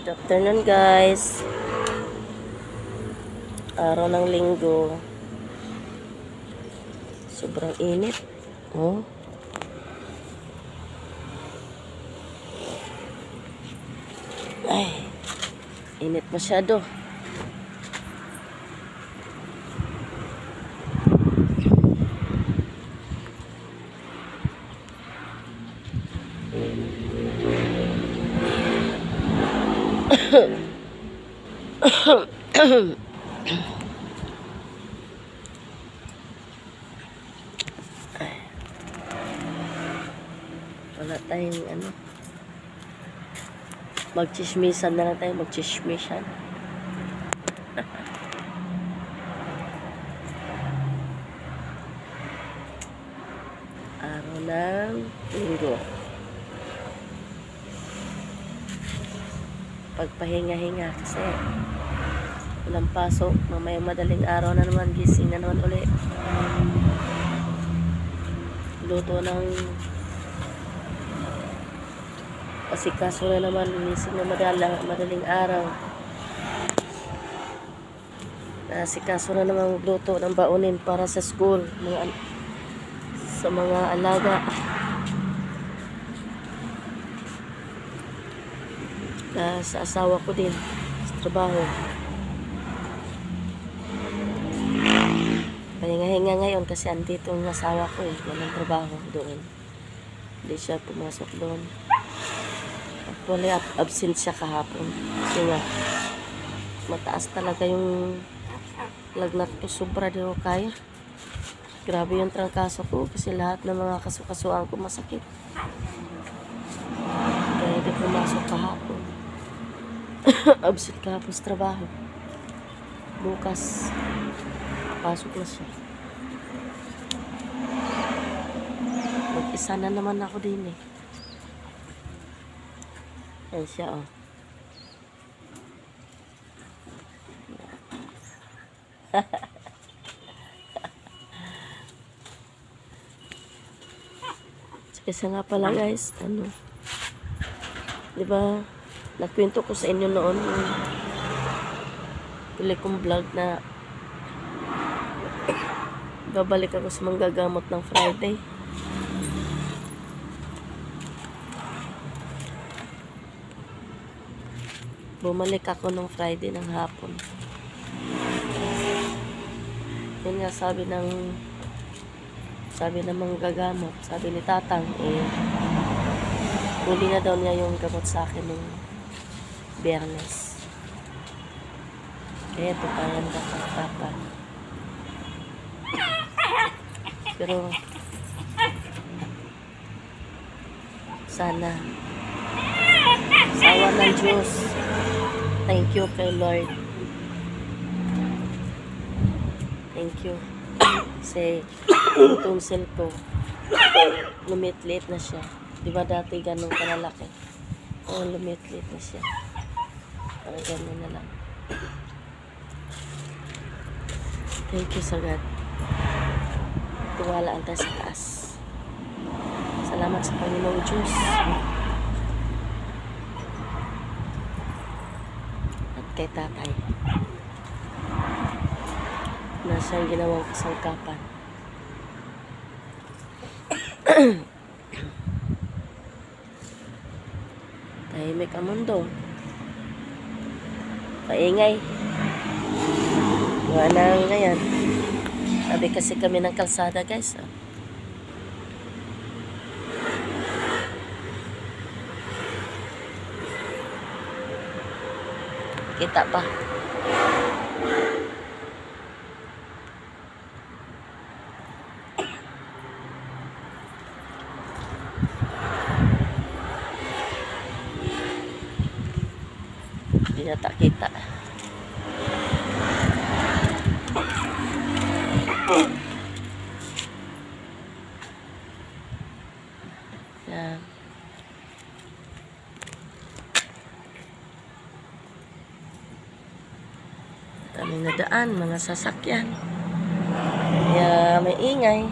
Good afternoon guys. Araw ng linggo. Sobrang init. Oh. Ay. Init masyado. Wala tayong magchismisan na lang tayo, magchismisan. Araw ng linggo. Pagpahinga-hinga kasi walang pasok, mamayang madaling araw na naman, gising na naman ulit. Luto ng asikaso na naman, gising na madaling araw. Asikaso na naman magluto ng baunin para sa school, sa mga alaga. Sa asawa ko din sa trabaho. Pahinga-hinga ngayon kasi andito yung asawa ko walang trabaho doon. Hindi siya pumasok doon. Actually absent siya kahapon kasi nga mataas talaga yung lagnat ko, sobra din ako kaya. Grabe yung trangkaso ko kasi lahat ng mga kasukasuan ko masakit, kaya hindi pumasok kahapon. Absent kahapon sa trabaho. Bukas pasok na siya. Mag-isa na naman ako din Ayan siya Kasi nga pala guys, di ba nakwento ko sa inyo noon yung huli kong vlog na babalik ako sa manggagamot ng Friday. Bumalik ako ng Friday ng hapon. Yun nga sabi ng manggagamot, sabi ni Tatang, huli na daw niya yung gamot sa akin ng Biyernes. Kaya ito pa yan kakapapa. Pero sana sa awa ng Diyos, thank you kay Lord. Thank you. Kasi yung tonsil ko lumitlit na siya. Diba dati ganun kalalaki? Lumitlit na siya. Parang ganun na lang. Thank you sa God. Tiwalaan tayo sa taas. Salamat sa Panginoong Diyos. At kay Tatay na siyang ginawang kasangkapan. Tahimik ang mundo. Paingay. Wala na ngayon. Sabi kasi kami ng kalsada guys. Kita pa. Hindi nata kita. Yan. Daming nadaan, mga sasakyan. Kaya may ingay.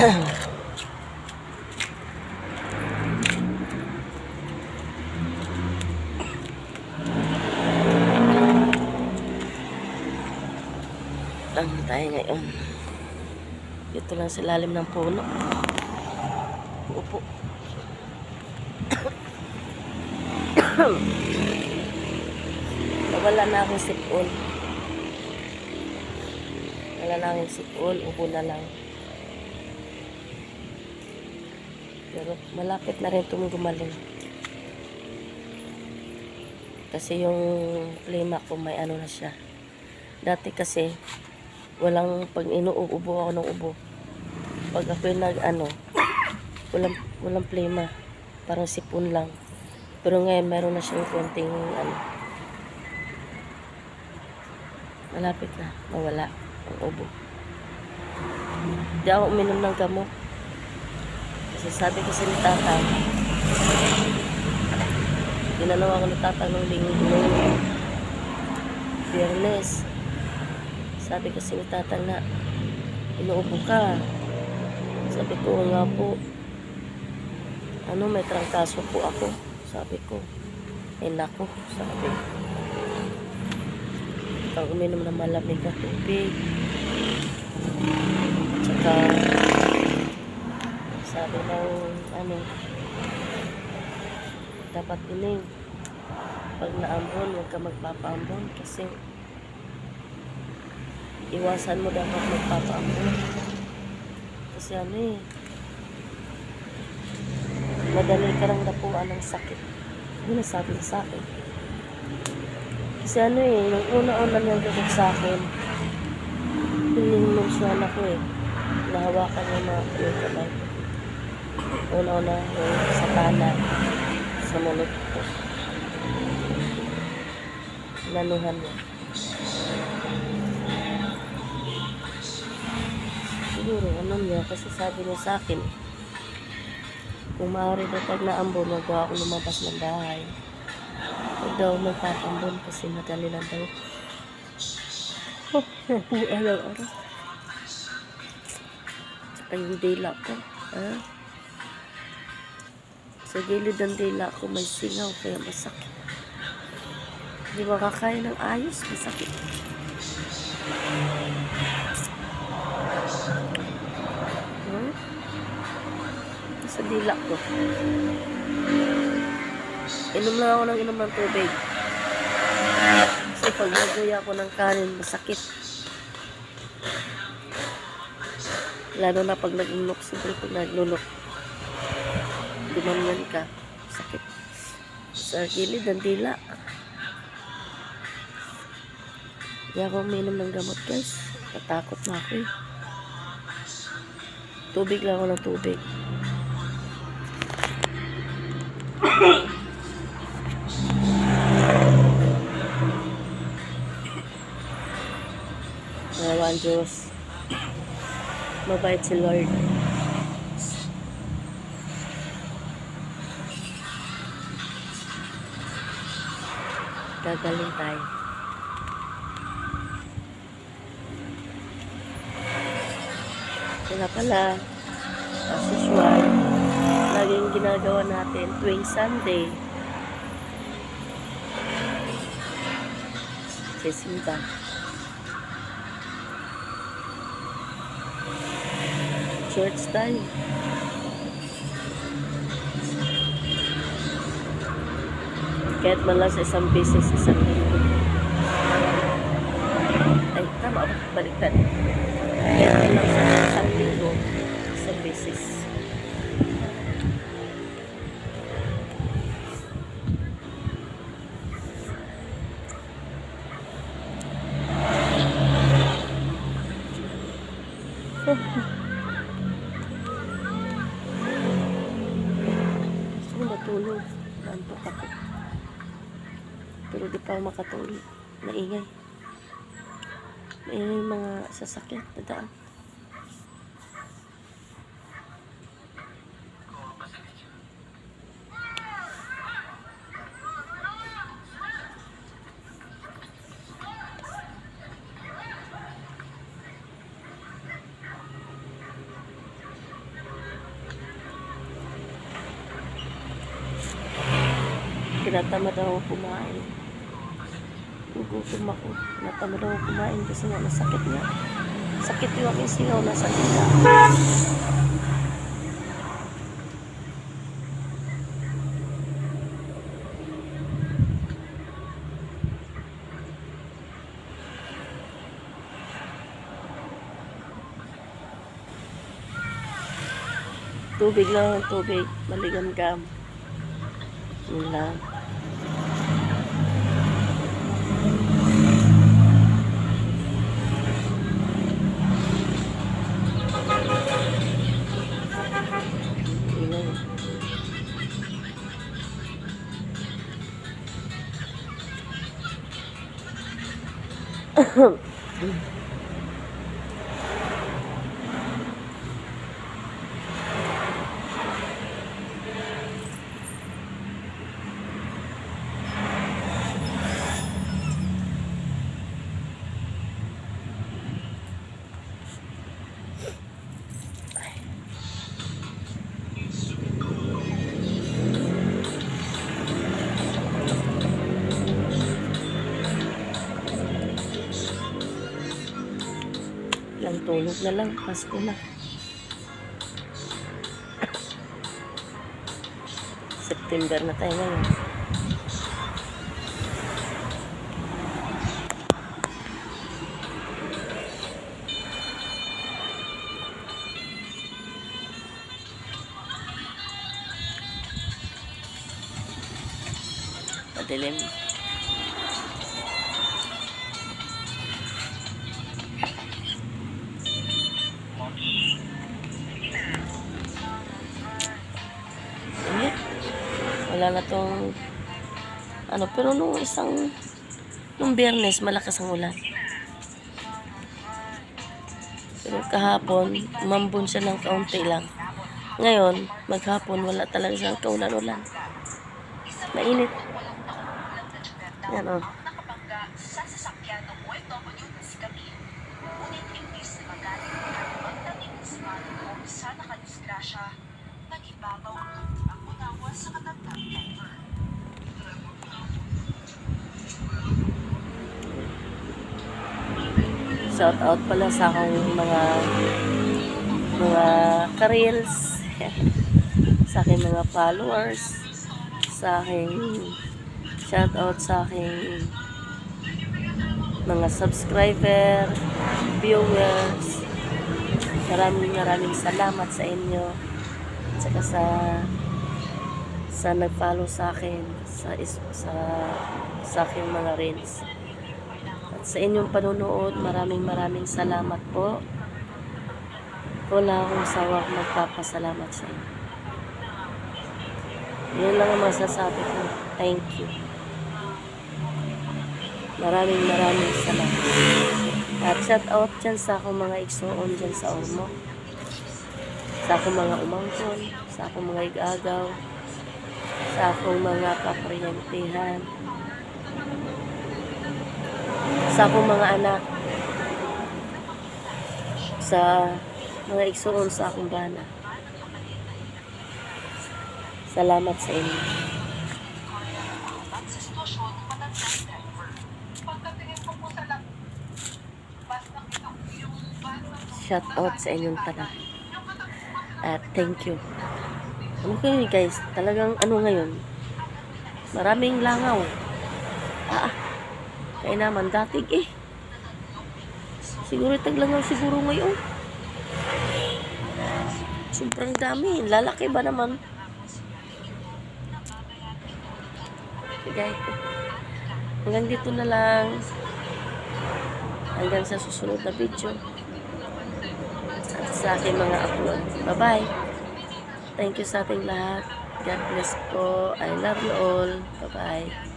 Lang tayo ngayon. Dito lang sa lalim ng puno. Upo. Wala na akong sipon. Wala na akong sipon. Upo na lang. Pero malapit na rin itong gumaling. Kasi yung klima ko may ano na siya. Dati kasi walang pag inuubo ako ng ubo. Pag ako walang plema. Parang sipon lang. Pero ngayon meron na siyang konting malapit na mawala ang ubo. Hindi ako uminom ng gamot. Kasi sabi kasi ni Tata, dinalaw ako ni Tata nung Biyernes. Sabi kasi ni Tata na, inuubo ka. Sabi ko, nga po. May trangkaso po ako. Sabi ko, naku. Sabi ko, pag uminom ng malamig na tubig. Tsaka, sabi ng, dapat pag naambon, huwag ka magpapaambon kasi iwasan mo dapat magpapaambon. Kasi madali ka lang napuan ng sakit. Yun ang sabi sa akin. Kasi yung una-una niyang gabot sa akin, pininusyon ako nahawakan niya na yung kamay. Una-una yung sa kanan, sa mulot ko. Nanuhan niya. Siguro, niya, kasi sabi niya sa akin, kung maaari daw pag naambon, wag daw ako lumabas ng bahay. Wag daw magpapambon kasi madali lang daw. Araw-araw. Tsaka yung dila ko. Sa gilid ng dila ko may singaw kaya masakit. Hindi makakain ng ayos, masakit. Sa dila ko. Inom lang ako ng tubig. Kasi pag naguya ako ng kanin, masakit. Lalo na pag nag-unok. Siyempre pag nag-unok, dumanyan ka. Sakit. Sa gilid ng dila. Hindi ako uminom ng gamot, guys. Natakot na ako Tubig lang ako ng tubig. Nawan Diyos. Mabait si Lord. Gagaling tayo. Kaya pala, as usual, laging ginagawa natin tuwing Sunday. Sisimba. Church tayo. Kahit man lang sa isang beses, isang linggo. Ay, tama ba? Baliktad. Kahit man lang sa isang linggo, isang beses. Gusto ko matulog. Naantok ako. Pero di pa ako makatulog. Maingay. Maingay mga sasakyan. Dadaan. tinatamad ako kumain. Gugutom ako. Tinatamad ako kumain kasi nga masakit nga. Sakit yung aking singaw na sa dila. Tubig lang, tubig. Maligam-gam. Yun lang. Yun lang. Lang tulog na lang, Pasko na. September na tayo ngayon. Madilim. Wala na tong ano, pero nung Biyernes malakas ang ulan. Pero kahapon umambon siya ng kaunti lang. Ngayon maghapon wala talaga siyang kaulan-ulan. Mainit. Yan o. Shout out pala sa akong mga ka-reels, sa aking mga followers, sa aking shout out sa aking mga subscriber, viewers. Maraming salamat sa inyo. At saka sa nag-follow sa akin sa aking mga reels. Sa inyong panunood, maraming salamat po. Wala akong sawang magpapasalamat sa inyo. Yun lang ang masasabi ko. Thank you. Maraming salamat. At shout out dyan sa akong mga igsoon dyan sa Ormoc. Sa akong mga umangkon, sa akong mga igagaw, sa akong mga kaparyentehan, sa akong mga anak, sa mga igsoon sa akong bana. Salamat sa inyo. Shout out sa inyong tanan. At thank you. Ano kayo guys, talagang ano ngayon, maraming langaw. Kaya naman datig siguro taglangaw siguro ngayon. Sobrang dami. Lalaki ba naman? Okay, hanggang dito na lang. Hanggang sa susunod na video. At sa aking mga upload. Bye-bye. Thank you sa ating lahat. God bless po. I love you all. Bye-bye.